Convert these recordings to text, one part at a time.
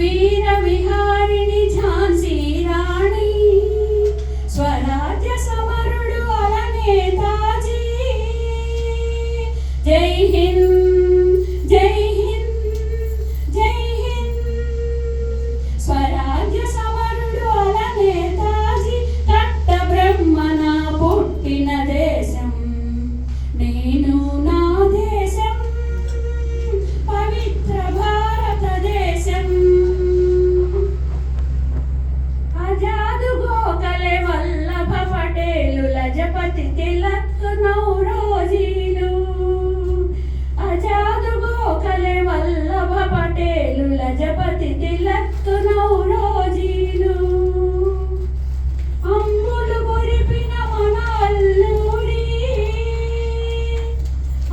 వీర విహారిణి ఝాన్సీ రాణి, స్వరాజ్య సమరుడు అల నేతాజీ. జై హింద్, జై హింద్, జై హింద్. స్వరాజ్య సమరుడు అల నేతాజీ, కట్ట బ్రహ్మన పుట్టిన దేశం నేను నా దేశం, పవిత్ర భారతదేశం. ఆజాదు గోఖలే వల్లభ పటేలు లజపతి తిలక్ నౌరోజీలు. ఆజాదు గోఖలే వల్లభ పటేలు లజపతి తిలక్ నౌరోజీలు. అంబులు గురిపిన మన అల్లూరి,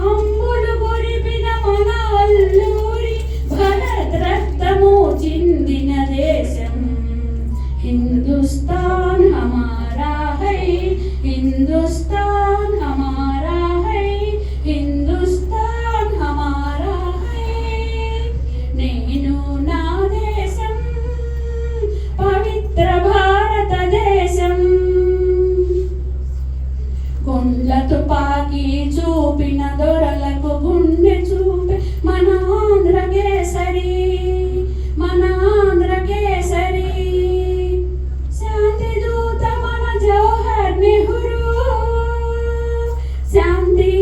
అంబులు గురిపిన మన అల్లూరి, భరత్ రక్తము చిందిన దేశం హిందుస్తాన్ హమారా హై, హిందుస్తాన్ హమారా హై, హిందుస్తాన్ హమారా హై. నేను నా దేశం, పవిత్ర భారతదేశం. గుండ్ల తుపాకీ చూపిన దొరలకు గుండె చూపే మన ఆంధ్ర కేసరి, మన ఆంధ్ర కేసరి. శాంతి దూత మన జవహర్ నెహ్రూ, శాంతి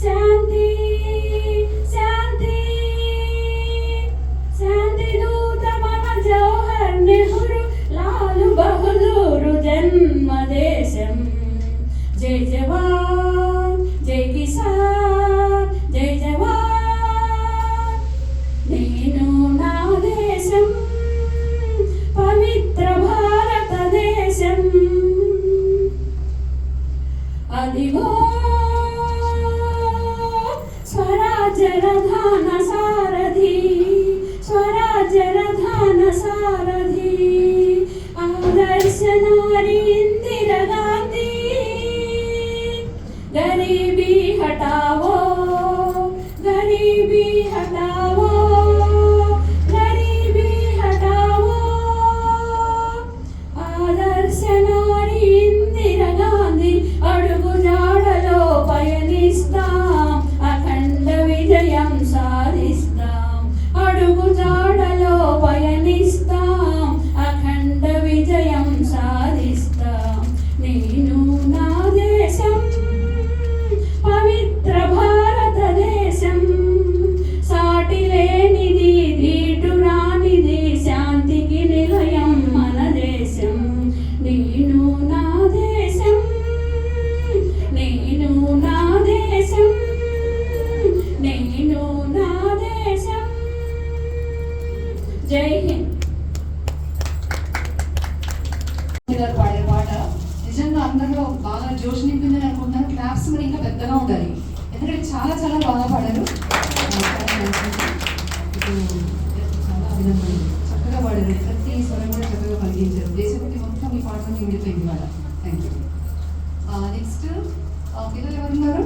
శాంతి శాంతి. శాంతి దూత మన జవహర్ నెహ్రూ, లాల్ బహదూర్ జన్మదేశం. జై జవాన్, జై కిసాన్, జై జవాన్. నేను నా దేశం, పవిత్ర భారతదేశం. అదిగో స్వరాజ్య రథాన సారథి, స్వరాజ్య రథాన సారథి. ఆదర్శ నారి ఇందిరా గాంధీ. गरीबी हटाओ, गरीबी हटाओ, गरीबी हटाओ. आदर्श नारी इंदिरा गांधी अడుగు జాడలో పయనిస్తాం, అఖండ విజయం సాధిస్తాం. అడుగు జాడలో పయనిస్తాం, అఖండ విజయం సాధిస్తాం. నేను నా దేశం, పవిత్ర భారతదేశం. సాటి లేనిది, దీటు రానిది, శాంతికి నిలయం మన దేశం. నేను నా దేశం, నేను నా దేశం, నేను నా దేశం. జై హింద్. పాడే పాట నిజంగా అందరిలో బాగా జోష్ నింపిందని అనుకుంటున్నాను. క్లాప్స్ కూడా ఇంకా పెద్దగా ఉండాలి, ఎందుకంటే చాలా చాలా బాగా పాడారు. చాలా అభినందనలు, చక్కగా పాడారు. ప్రతి స్వరం కూడా చక్కగా పలికించారు. దేశభక్తి మొత్తం ఈ పాటలో నిండిపోయింది వాళ్ళ. Thank you. నెక్స్ట్ పిల్లలు ఎవరున్నారు?